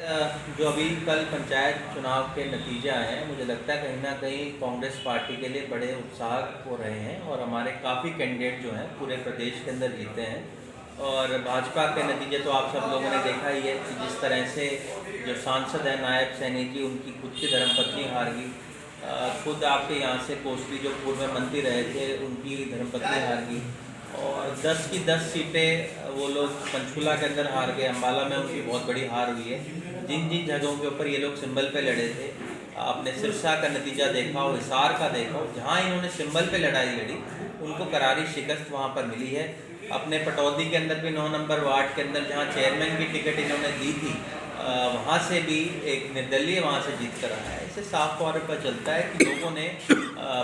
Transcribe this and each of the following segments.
जो अभी कल पंचायत चुनाव के नतीजे आए हैं, मुझे लगता है कहीं ना कहीं कांग्रेस पार्टी के लिए बड़े उत्साह हो रहे हैं और हमारे काफ़ी कैंडिडेट जो हैं पूरे प्रदेश के अंदर जीते हैं। और भाजपा के नतीजे तो आप सब लोगों ने देखा ही है कि जिस तरह से जो सांसद हैं नायब सैनी जी, उनकी खुद की धर्मपत्नी हार गई। खुद आपके यहाँ से कोसली जो पूर्व मंत्री रहे थे, उनकी धर्मपत्नी हार गई। और 10 की 10 सीटें वो लोग पंचकुला के अंदर हार गए। अम्बाला में उनकी बहुत बड़ी हार हुई है। जिन जिन जगहों के ऊपर ये लोग सिंबल पे लड़े थे, आपने सिरसा का नतीजा देखा हो, हिसार का देखा हो, जहाँ इन्होंने सिंबल पे लड़ाई लड़ी उनको करारी शिकस्त वहाँ पर मिली है। अपने पटौदी के अंदर भी 9 नंबर वार्ड के अंदर जहाँ चेयरमैन की टिकट इन्होंने दी थी, वहाँ से भी एक निर्दलीय वहाँ से जीत कर आया है। इससे साफ तौर पर चलता है कि लोगों ने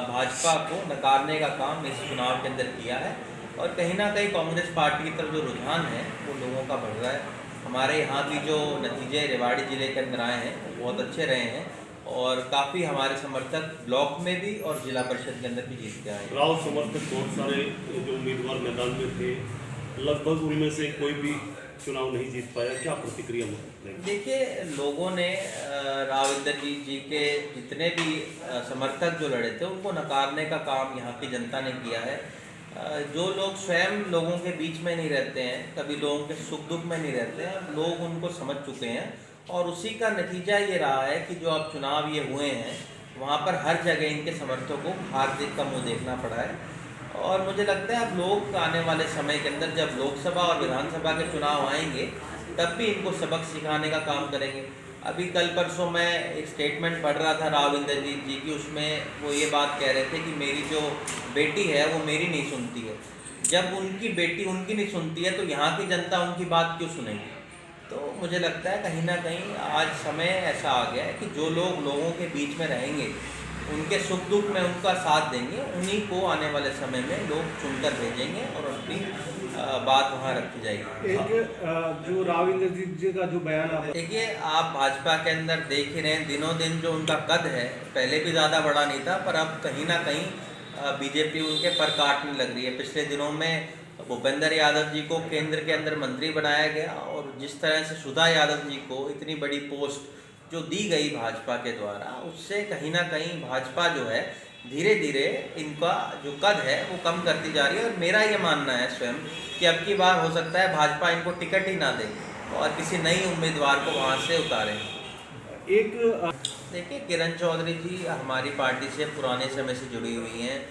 भाजपा को नकारने का काम इस चुनाव के अंदर किया है और कहीं ना कहीं कांग्रेस पार्टी की तरफ जो रुझान है वो लोगों का बढ़ रहा है। हमारे यहाँ भी जो नतीजे रेवाड़ी ज़िले के अंदर आए हैं वो बहुत अच्छे रहे हैं और काफ़ी हमारे समर्थक ब्लॉक में भी और जिला परिषद के अंदर भी जीत के आए। राव समर्थक बहुत सारे जो उम्मीदवार मैदान में थे, लगभग उनमें से कोई भी चुनाव नहीं जीत पाया, क्या प्रतिक्रिया है? देखिए, लोगों ने राविंदर जी के जितने भी समर्थक जो लड़े थे उनको नकारने का काम यहाँ की जनता ने किया है। जो लोग स्वयं लोगों के बीच में नहीं रहते हैं, कभी लोगों के सुख दुख में नहीं रहते हैं, लोग उनको समझ चुके हैं और उसी का नतीजा ये रहा है कि जो अब चुनाव ये हुए हैं वहाँ पर हर जगह इनके समर्थकों को हार जीत का मुँह देखना पड़ा है। और मुझे लगता है अब लोग आने वाले समय के अंदर जब लोकसभा और विधानसभा के चुनाव आएंगे तब भी इनको सबक सिखाने का काम करेंगे। अभी कल परसों मैं एक स्टेटमेंट पढ़ रहा था राविंदर जी की, उसमें वो ये बात कह रहे थे कि मेरी जो बेटी है वो मेरी नहीं सुनती है। जब उनकी बेटी उनकी नहीं सुनती है तो यहाँ की जनता उनकी बात क्यों सुनेगी? तो मुझे लगता है कहीं ना कहीं आज समय ऐसा आ गया है कि जो लोग लोगों के बीच में रहेंगे, उनके सुख दुख में उनका साथ देंगे, उन्हीं को आने वाले समय में लोग चुनकर भेजेंगे और उनकी बात वहाँ रखी जाएगी। एक जो राविंदर जी का जो बयान आप देखिए, आप भाजपा के अंदर देख ही रहे हैं, दिनों दिन जो उनका कद है पहले भी ज़्यादा बड़ा नहीं था, पर अब कहीं ना कहीं बीजेपी उनके पर काटने लग रही है। पिछले दिनों में भूपेंद्र यादव जी को केंद्र के अंदर मंत्री बनाया गया और जिस तरह से सुधा यादव जी को इतनी बड़ी पोस्ट जो दी गई भाजपा के द्वारा, उससे कहीं ना कहीं भाजपा जो है धीरे धीरे इनका जो कद है वो कम करती जा रही है। और मेरा ये मानना है स्वयं कि अब की बार हो सकता है भाजपा इनको टिकट ही ना दे और किसी नई उम्मीदवार को वहाँ से उतारे। देखिए, किरण चौधरी जी हमारी पार्टी से पुराने समय से जुड़ी हुई हैं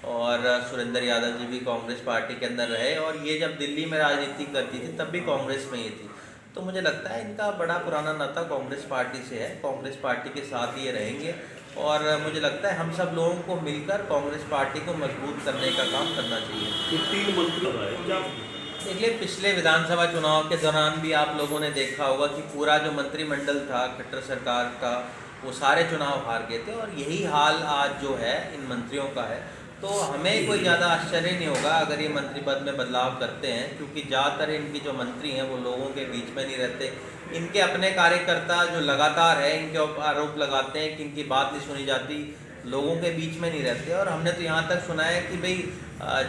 और सुरेंद्र यादव जी भी कांग्रेस पार्टी के अंदर रहे और ये जब दिल्ली में राजनीति करती थी तब भी कांग्रेस में ही थी। तो मुझे लगता है इनका बड़ा पुराना नाता कांग्रेस पार्टी से है, कांग्रेस पार्टी के साथ ये रहेंगे और मुझे लगता है हम सब लोगों को मिलकर कांग्रेस पार्टी को मजबूत करने का काम करना चाहिए। तो 3 मंत्री देखिए, पिछले विधानसभा चुनाव के दौरान भी आप लोगों ने देखा होगा कि पूरा जो मंत्रिमंडल था खट्टर सरकार का, वो सारे चुनाव हार गए थे और यही हाल आज जो है इन मंत्रियों का है। तो हमें कोई ज़्यादा आश्चर्य नहीं होगा अगर ये मंत्री पद में बदलाव करते हैं, क्योंकि ज़्यादातर इनकी जो मंत्री हैं वो लोगों के बीच में नहीं रहते। इनके अपने कार्यकर्ता जो लगातार है इनके ऊपर आरोप लगाते हैं कि इनकी बात नहीं सुनी जाती, लोगों के बीच में नहीं रहते। और हमने तो यहाँ तक सुना है कि भाई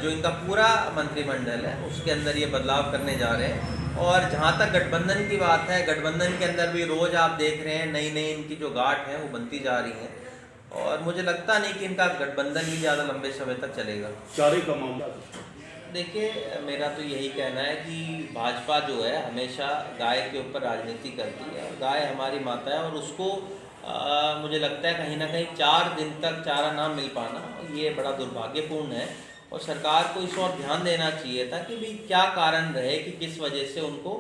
जो इनका पूरा मंत्रिमंडल है उसके अंदर ये बदलाव करने जा रहे हैं। और जहाँ तक गठबंधन की बात है, गठबंधन के अंदर भी रोज़ आप देख रहे हैं नई नई इनकी जो गांठ है वो बनती जा रही हैं और मुझे लगता नहीं कि इनका गठबंधन ही ज़्यादा लंबे समय तक चलेगा। चारे का मामला, देखिए, मेरा तो यही कहना है कि भाजपा जो है हमेशा गाय के ऊपर राजनीति करती है और गाय हमारी माता है और उसको मुझे लगता है कहीं ना कहीं 4 दिन तक चारा ना मिल पाना ये बड़ा दुर्भाग्यपूर्ण है और सरकार को इस ओर ध्यान देना चाहिए था कि भाई क्या कारण रहे कि किस वजह से उनको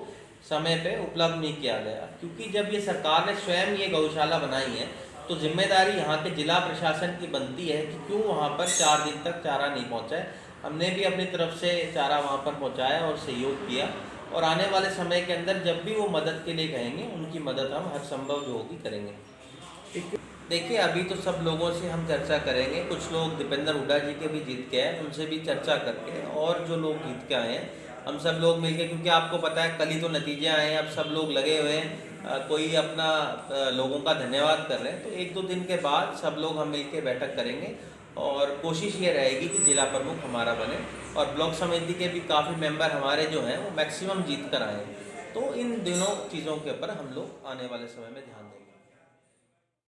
समय पे उपलब्ध नहीं किया गया। क्योंकि जब ये सरकार ने स्वयं ये गौशाला बनाई है तो जिम्मेदारी यहाँ के जिला प्रशासन की बनती है कि क्यों वहाँ पर 4 दिन तक चारा नहीं पहुँचा है। हमने भी अपनी तरफ से चारा वहाँ पर पहुँचाया और सहयोग किया और आने वाले समय के अंदर जब भी वो मदद के लिए कहेंगे उनकी मदद हम हर संभव जो होगी करेंगे। देखिए, अभी तो सब लोगों से हम चर्चा करेंगे, कुछ लोग दीपेंद्र हुड्डा जी के भी जीत के आए, उनसे भी चर्चा करके और जो लोग जीत के आए हैं हम सब लोग मिलके, क्योंकि आपको पता है कल ही तो नतीजे आए हैं, अब सब लोग लगे हुए हैं, कोई अपना लोगों का धन्यवाद कर रहे हैं। तो 1-2 दिन के बाद सब लोग हम मिलके बैठक करेंगे और कोशिश ये रहेगी कि जिला प्रमुख हमारा बने और ब्लॉक समिति के भी काफ़ी मेंबर हमारे जो हैं वो मैक्सिमम जीत कर आए। तो इन दोनों चीज़ों के ऊपर हम लोग आने वाले समय में ध्यान देंगे।